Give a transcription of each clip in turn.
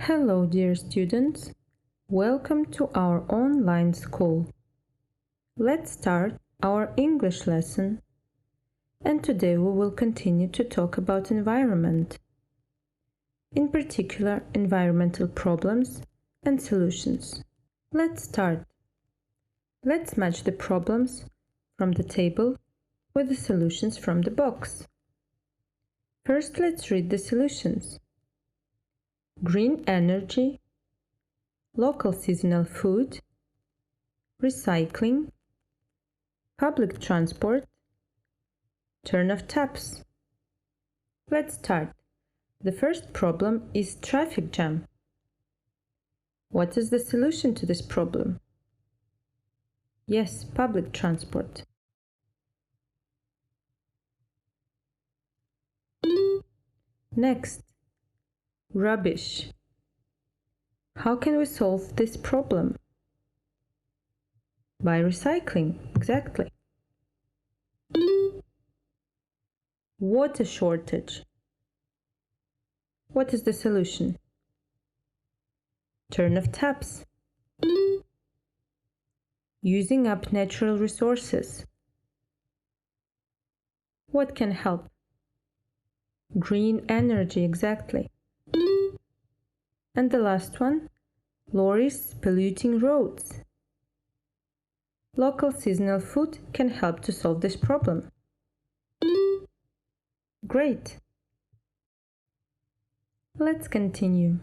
Hello, dear students. Welcome to our online school. Let's start our English lesson. And today we will continue to talk about environment. In particular, environmental problems and solutions. Let's start. Let's match the problems from the table with the solutions from the box. First, let's read the solutions. Green energy, local seasonal food, recycling, public transport, turn off taps. Let's start. The first problem is traffic jam. What is the solution to this problem? Yes, public transport. Next, rubbish. How can we solve this problem? By recycling, exactly. Water shortage. What is the solution? Turn off taps. Using up natural resources. What can help? Green energy, exactly. And the last one, lorries polluting roads. Local seasonal food can help to solve this problem. Great! Let's continue.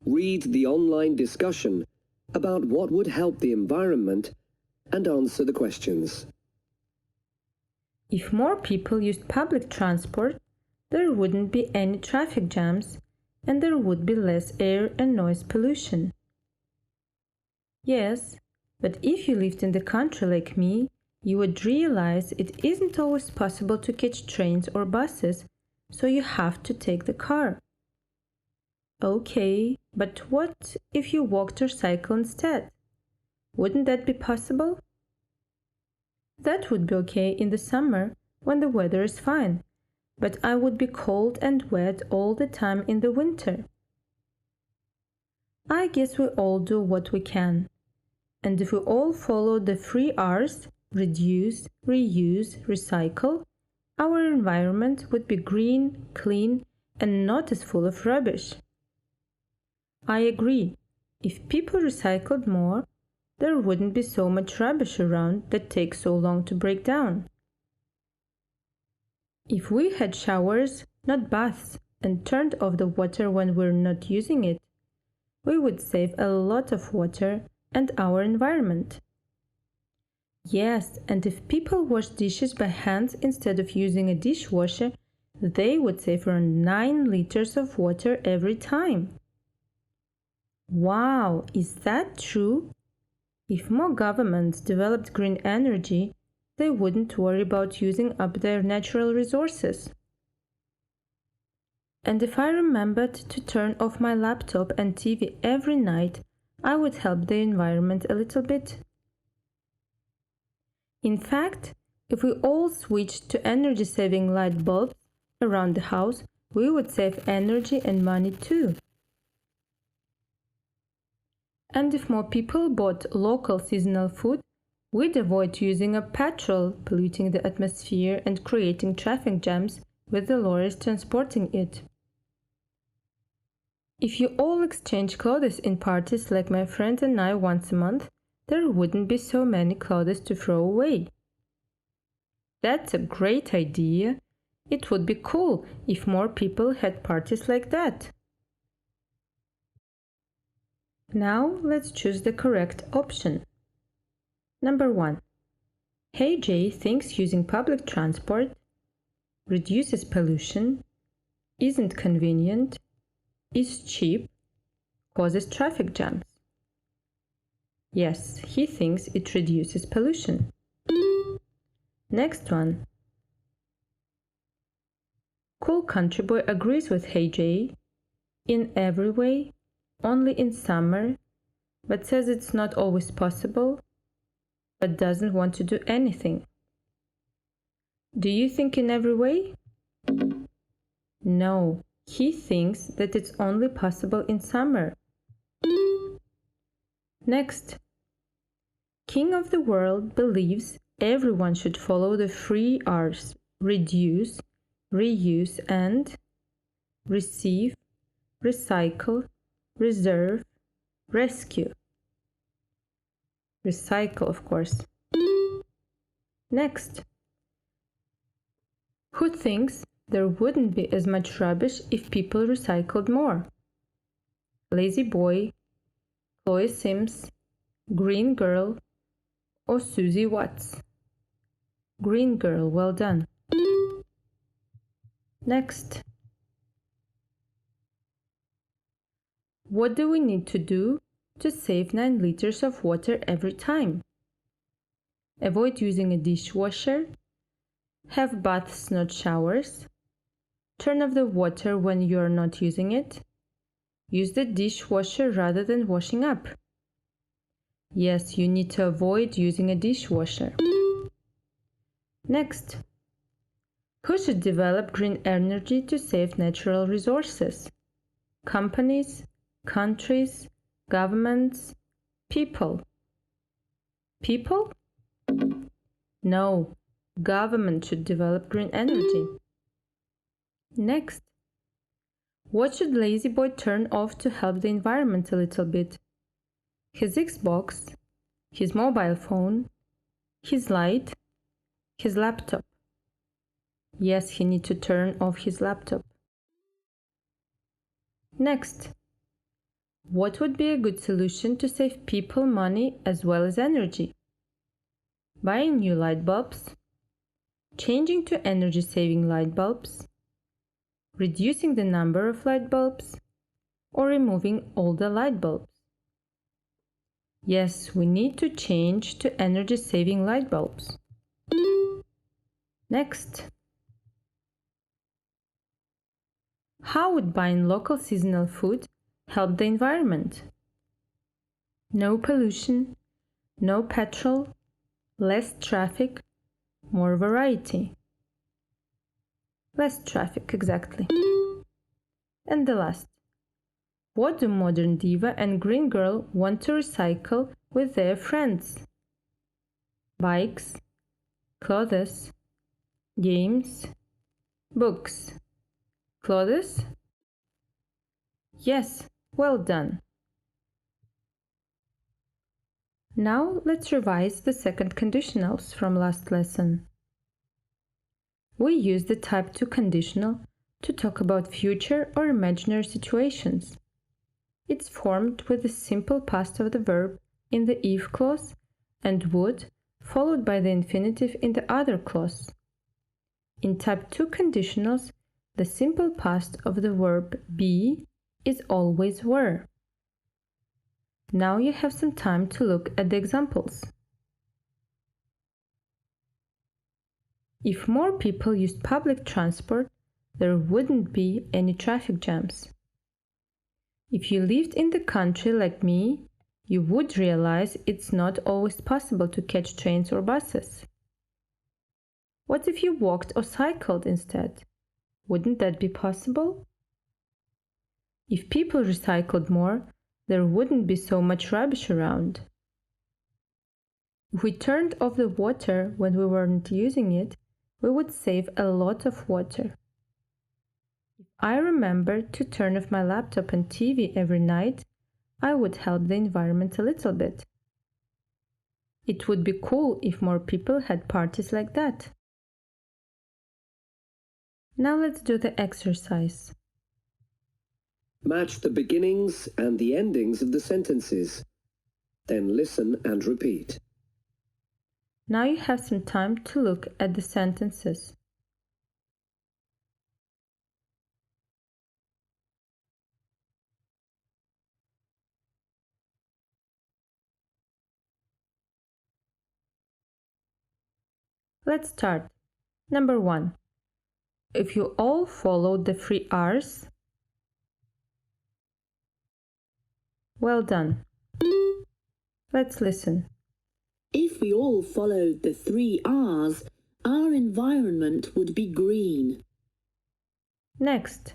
Read the online discussion about what would help the environment and answer the questions. If more people used public transport, there wouldn't be any traffic jams and there would be less air and noise pollution. Yes, but if you lived in the country like me, you would realize it isn't always possible to catch trains or buses, so you have to take the car. Okay, but what if you walked or cycled instead? Wouldn't that be possible? That would be okay in the summer when the weather is fine, but I would be cold and wet all the time in the winter. I guess we all do what we can. And if we all follow the 3 R's, reduce, reuse, recycle, our environment would be green, clean, and not as full of rubbish. I agree. If people recycled more, there wouldn't be so much rubbish around that takes so long to break down. If we had showers, not baths, and turned off the water when we're not using it, we would save a lot of water and our environment. Yes, and if people wash dishes by hand instead of using a dishwasher, they would save around 9 liters of water every time. Wow, is that true? If more governments developed green energy, they wouldn't worry about using up their natural resources. And if I remembered to turn off my laptop and TV every night, I would help the environment a little bit. In fact, if we all switched to energy-saving light bulbs around the house, we would save energy and money too. And if more people bought local seasonal food, we'd avoid using up petrol, polluting the atmosphere and creating traffic jams with the lorries transporting it. If you all exchange clothes in parties like my friend and I once a month, there wouldn't be so many clothes to throw away. That's a great idea. It would be cool if more people had parties like that. Now let's choose the correct option. Number 1. Hey Jay thinks using public transport reduces pollution, isn't convenient, is cheap, causes traffic jams. Yes, he thinks it reduces pollution. Next one. Cool Country Boy agrees with Hey Jay in every way, only in summer, but says it's not always possible, but doesn't want to do anything. Do you think in every way? No, He thinks that it's only possible in summer. Next. King of the world believes everyone should follow the 3 R's: reduce, reuse, and receive, recycle, reserve, rescue. Recycle, of course. Next. Who thinks there wouldn't be as much rubbish if people recycled more? Lazy boy, Chloe Sims, Green girl, or Susie Watts? Green girl, well done. Next. What do we need to do to save 9 liters of water every time? Avoid using a dishwasher, have baths, not showers, turn off the water when you are not using it, use the dishwasher rather than washing up. Yes, you need to avoid using a dishwasher. Next. Who should develop green energy to save natural resources? Companies, countries, governments, people. People? No, government should develop green energy. Next. What should lazy boy turn off to help the environment a little bit? His Xbox, his mobile phone, his light, his laptop. Yes, he needs to turn off his laptop. Next. What would be a good solution to save people money as well as energy? Buying new light bulbs, changing to energy-saving light bulbs, reducing the number of light bulbs, or removing all the light bulbs? Yes, we need to change to energy-saving light bulbs. Next. How would buying local seasonal food help the environment? No pollution, no petrol, less traffic, more variety. Less traffic, exactly. And the last. What do modern diva and green girl want to recycle with their friends? Bikes, clothes, games, books. Clothes? Yes, well done. Now let's revise the second conditionals from last lesson. We use the type 2 conditional to talk about future or imaginary situations. It's formed with the simple past of the verb in the if clause and would, followed by the infinitive in the other clause. In type 2 conditionals, the simple past of the verb be is always were. Now you have some time to look at the examples. If more people used public transport, there wouldn't be any traffic jams. If you lived in the country like me, you would realize it's not always possible to catch trains or buses. What if you walked or cycled instead? Wouldn't that be possible? If people recycled more, there wouldn't be so much rubbish around. If we turned off the water when we weren't using it, we would save a lot of water. If I remembered to turn off my laptop and TV every night, I would help the environment a little bit. It would be cool if more people had parties like that. Now let's do the exercise. Match the beginnings and the endings of the sentences. Then listen and repeat. Now you have some time to look at the sentences. Let's start. Number 1. If you all followed the 3 R's, well done. Let's listen. If we all followed the 3 R's, our environment would be green. Next.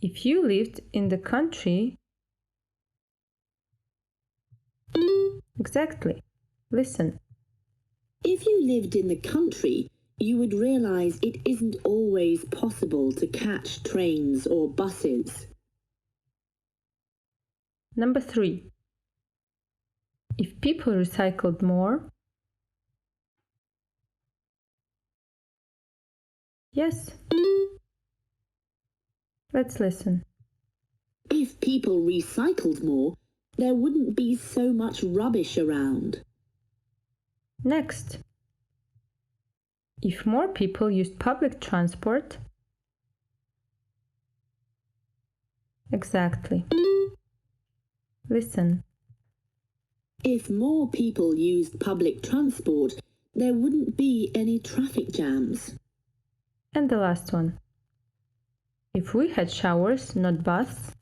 If you lived in the country... Exactly. Listen. If you lived in the country, you would realize it isn't always possible to catch trains or buses. Number 3. If people recycled more... Yes. Let's listen. If people recycled more, there wouldn't be so much rubbish around. Next. If more people used public transport... Exactly. Listen. If more people used public transport, there wouldn't be any traffic jams. And the last one. If we had showers, not baths...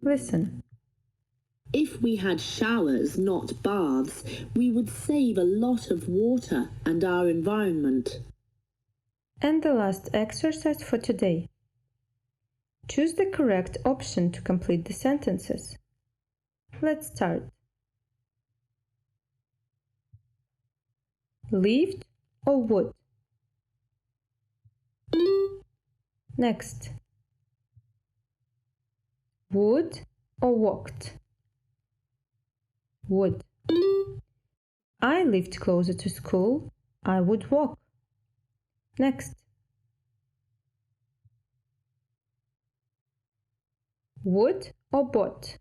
Listen. If we had showers, not baths, we would save a lot of water and our environment. And the last exercise for today. Choose the correct option to complete the sentences. Let's start. Lived or would? Next. Would or walked? Would. I lived closer to school. I would walk. Next. Would or bought?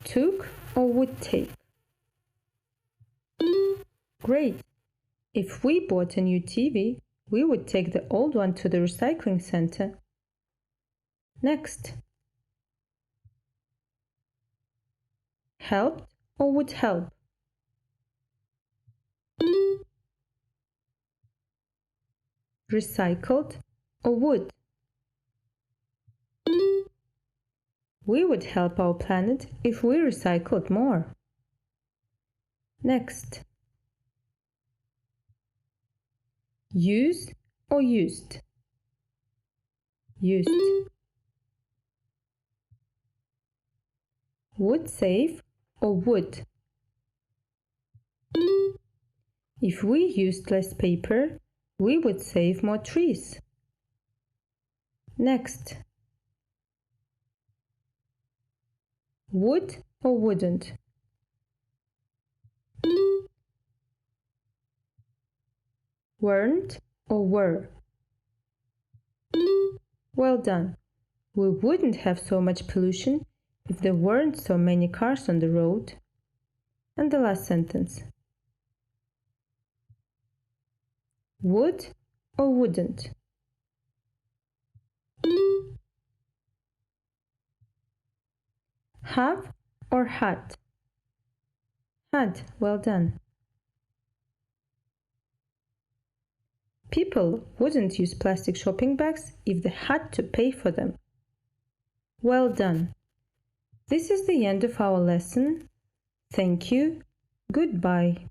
Took or would take? Great! If we bought a new TV, we would take the old one to the recycling center. Next. Helped or would help? Recycled or would? We would help our planet if we recycled more. Next. Use or used? Used. Would save or would? If we used less paper, we would save more trees. Next. Would or wouldn't? Weren't or were? Well done. We wouldn't have so much pollution if there weren't so many cars on the road. And the last sentence. Would or wouldn't? Have or had? Had. Well done. People wouldn't use plastic shopping bags if they had to pay for them. Well done. This is the end of our lesson. Thank you. Goodbye.